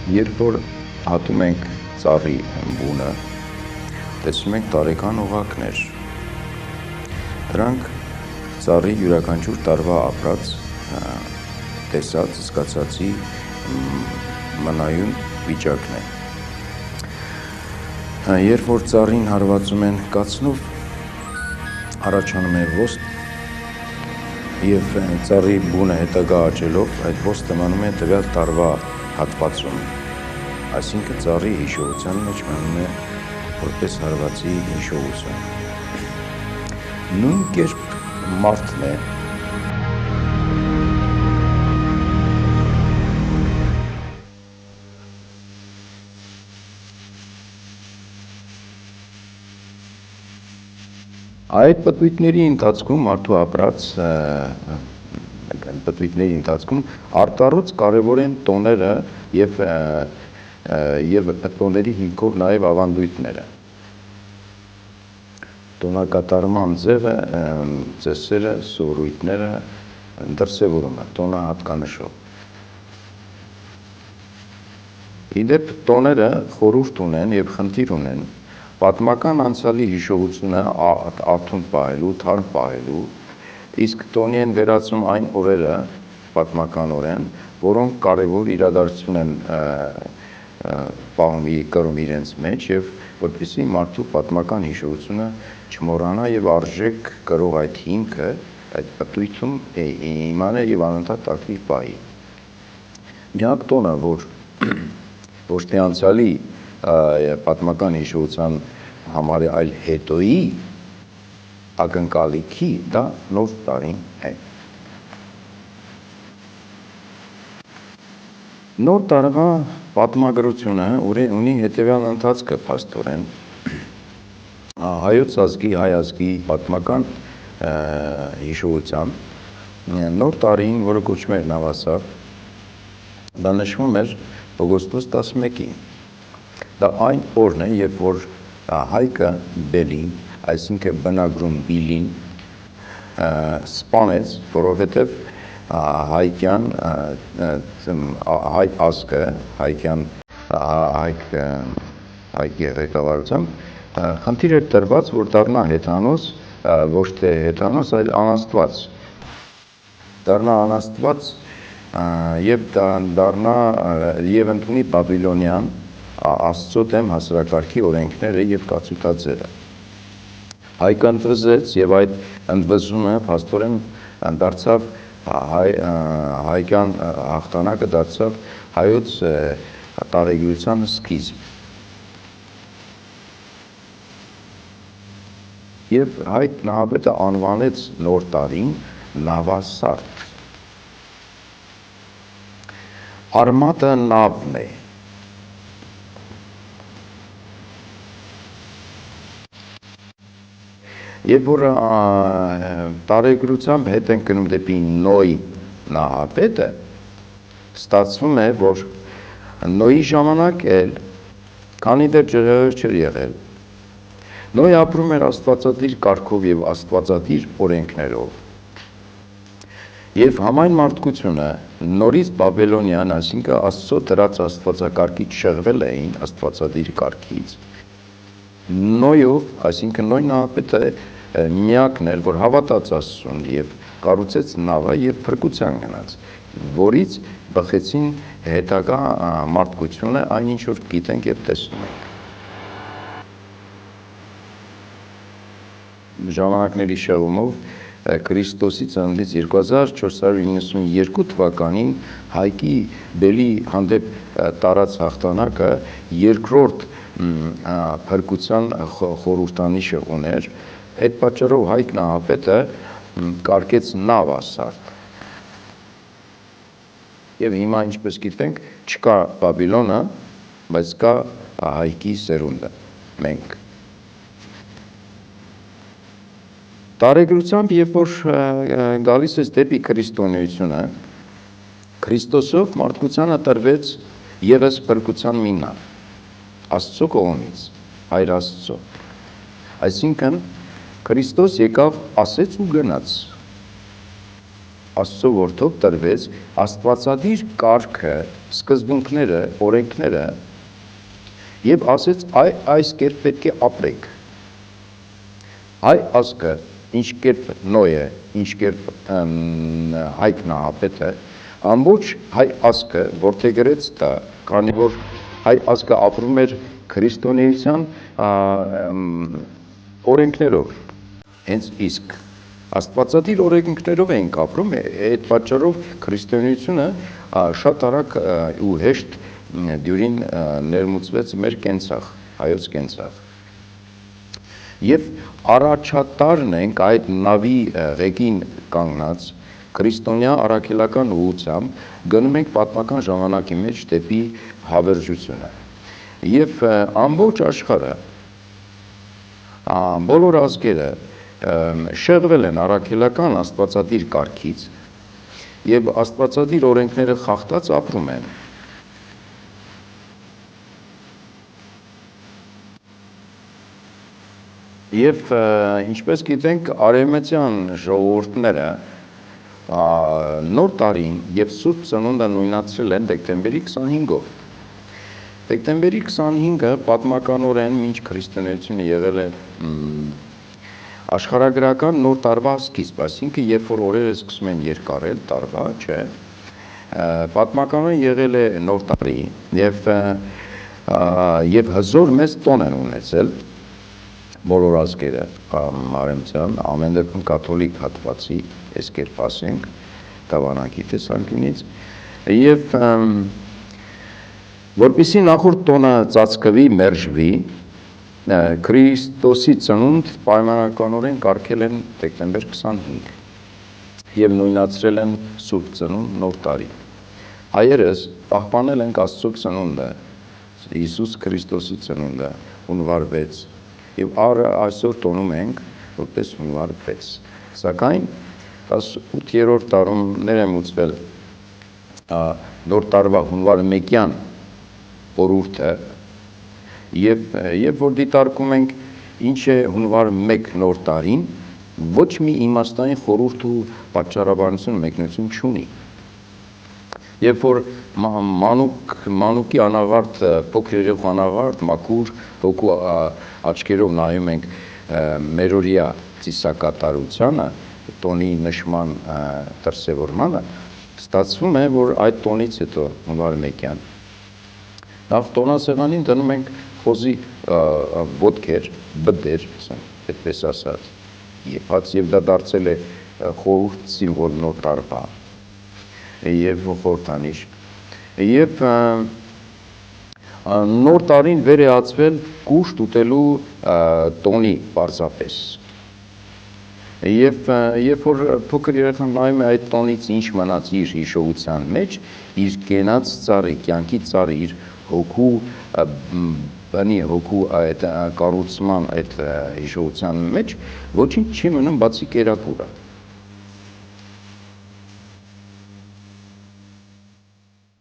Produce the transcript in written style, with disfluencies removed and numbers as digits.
Երբ որ հատում ենք ծառի բունը, տեսնում ենք տարեկան օղակներ։ Դրանք ծառի յուրաքանչյուր տարվա ապրած, տեսած, զգացածի մնայուն վիճակն է։ Երբ որ ծառին հարվածում են կացնով, առաջանում է ոստ և ծառի բունը հետագա աճելով, այդ ոստը մնում է տվյալ տարվա հատվածում, այսինքն ծառի հիշողության մեջ մնում է որպես հարվածի հիշողություն։ Նույն կերպ մարդն է, այդ պտույտների ընթացքում մարդու ապրած պտույտների ընթացքում արտառոց կարևոր են տոները և տոների հիմքով նաև ավանդույթները։ Տոնակատարման ձևը, ծեսերը, սովորույթները, դրսևորումը, տոնահատկանշով։ Իդեպ տոները խորհուրդ ունեն և խնդիր ունեն պատմական անցյալի հիշողությունը արթուն պահելու, թարմ պահելու, իսկ տոնի են վերածում այն օրերը պատմականորեն, որոնք կարևոր իրադարձություն են կրում իրենց մեջ և որպեսզի մարդու պատմական հիշողությունը չմոռանա և արժեք կրող այդ հիմքը այդ պտույտում իմանա և անընդհատ ակտիվ պահի։ Միակ տոնը, որ ոչ թե անցյալի պատմական հիշողության համար է, այլ հետոյի ակնկալիքի, դա Նոր տարին է։ Նոր տարվա պատմագրությունը ունի հետևյալ ընթացքը փաստորեն։ Հայոց ազգի, հայ ազգի պատմական հիշողությամբ նոր տարին, որը կոչվում էր նավասար, դա նշվում էր օգոստոս 11-ին։ Դա այն օրն է, երբ որ Հայկը Բելին, այսինքն բնագրում Բիլին, սպանեց, որովհետև հայկյան հայ ազգը, հայկի ղեկավարությամբ խնդիր էր տրված, որ դառնա հեթանոս, ոչ թե հեթանոս, այլ անաստված։ Դառնա անաստված և ընդունի բաբիլոնյան Աստծո դեմ հասարակարգի օրենքները և կացութաձևը։ Հայկը ընդվզեց և այդ ընդվզումը փաստորեն դարձավ հայկյան հաղթանակը դարձավ հայոց տարեգրության սկիզբ։ Եվ Հայկ Նահապետը անվանեց նոր տարին նավասարդ։ Արմատը նավն է։ Երբ որ տարեգրությամբ հետ ենք գնում դեպի Նոյ Նահապետը, ստացվում է, որ Նոյի ժամանակ էլ, քանի դեռ ջրհեղեղ չէր եղել, Նոյ ապրում էր աստվածադիր կարգով և աստվածադիր օրենքներով։ Եվ համայն մարդկությունը նորից Բաբելոնյան, այսինքն Աստծո տրած աստվածակարգից շեղվել էին աստվածադիր կարգից։ Նոյով, այսինքն Նոյ Նահապետը միակն էր, որ հավատաց Աստծուն և կառուցեց նավը և փրկության գնաց, որից բխեցին հետագա մարդկությունը այն ինչ որ գիտենք և տեսնում ենք։ Ժամանակների շեղումով Քրիստոսի ծնունդից 2492 թվականին Հայկի Բելի հանդեպ տարած հաղթանակը երկրորդ փրկության խորհրդանիշը ուներ, այդ պատճառով Հայկ Նահապետը կարգեց նավասարդ։ Եվ հիմա ինչպես գիտենք, չկա Բաբիլոնը, բայց կա Հայկի սերունդը, մենք։ Տարեգրությամբ, երբ որ գալիս ես դեպի քրիստոնեությունը, Քրիստոսով մարդկությանը տրվեց ևս փրկության մի նավ, Աստծո կողմից, Հայր Աստծո։ Այսինքն Քրիստոս եկավ, ասեց ու գնաց։ Աստծո որդով տրվեց աստվածադիր կարգը, սկզբունքները, օրենքները եւ ասեց այս կերպ պետք է ապրեք։ Հայ ազգը ինչ կերպ Նոյը, ինչ կերպ Հայկ Նահապետը, ամբողջ հայ ազգը որդեգրեց դա, քանի որ հայ ազգը ապրում էր քրիստոնեության օրենքներով, հենց իսկ աստվածադիր օրենքներով էինք ապրում, այդ պատճառով քրիստոնեությունը շատ արագ ու հեշտ դյուրին ներմուծվեց մեր կենցաղ, հայոց կենցաղ։ Եվ առաջատարն ենք այդ նավի ղեկին կանգնած քրիստոնյա առաքելական ուղղությամբ գնում ենք պատմական ժամանակի մեջ դեպի հավերժությունը։ Եվ ամբողջ աշխարհը, բոլոր ազգերը շեղվել են առաքելական աստվածադիր կարգից եւ աստվածադիր օրենքները խախտած ապրում են։ Եվ ինչպես գիտենք, արևմտյան ժողովուրդները նոր տարին եւ Սուրբ Ծնունդը նույնացրել են դեկտեմբերի 25-ով։ Դեկտեմբերի 25-ը պատմականորեն մինչ քրիստոնեությունը եղել է աշխարհագրական նոր տարվա սկիզբ, այսինքն երբ որ օրերը սկսում են երկարել տարվա, չէ, պատմականորեն եղել է նոր տարի եւ հզոր մեծ տոն են ունեցել բոլոր ազգերը արևմտյան, ամեն դեպքում կաթոլիկ հատվածի, այս կերպ ասենք, դավանանքի տեսանկյունից, եւ որպեսզի նախորդ տոնը ծածկվի, մերժվի, Քրիստոսի ծնունդ պայմանականորեն կարգել են դեկտեմբեր 25 եւ նույնացրել են Սուրբ Ծնունդ նոր տարի։ Հայերս պահպանել ենք Աստծո ծնունդը, Հիսուս Քրիստոսի ծնունդը, հունվար 6 եւ այսօր տոնում ենք որպես հունվար 6։ Սակայն 18-րդ տարումներ են մուծվել նոր տարվա հունվար 1-յան օրուրդը եւ որ դիտարկում ենք ինչ է հունվար 1 նոր տարին, ոչ մի իմաստային խորհուրդ ու պատճառաբանություն մեկնություն չունի։ Երբ որ մանուկի անավարտ, փոքր երեխու անավարտ, մաքուր հոգու աչքերով նայում ենք մերօրյա ծիսակատարությանը, տոնի նշման դրսևորմանը, ստացվում է, որ այդ տոնից հետո հունվար 1-յան նախ տոնասեղանին դնում ենք խոզի ոտքեր, բդեր, այդպես ասած, եւ դա դարձել է խորհուրդ սիմվոլ նոր տարվա եւ խորհրդանիշ եւ նոր տարին վերեացվել կուշտ ուտելու տոնի պարզապես եւ երբ որ փոքր երեխան նայում է այդ տոնից ինչ մնաց իր հիշողության մեջ, իր կենաց ծառի, կյանքի ծառի, իր հոգու բանի հոգու այդ կառուցման այդ հիշողության մեջ ոչինչ չի մնում բացի կերակուրը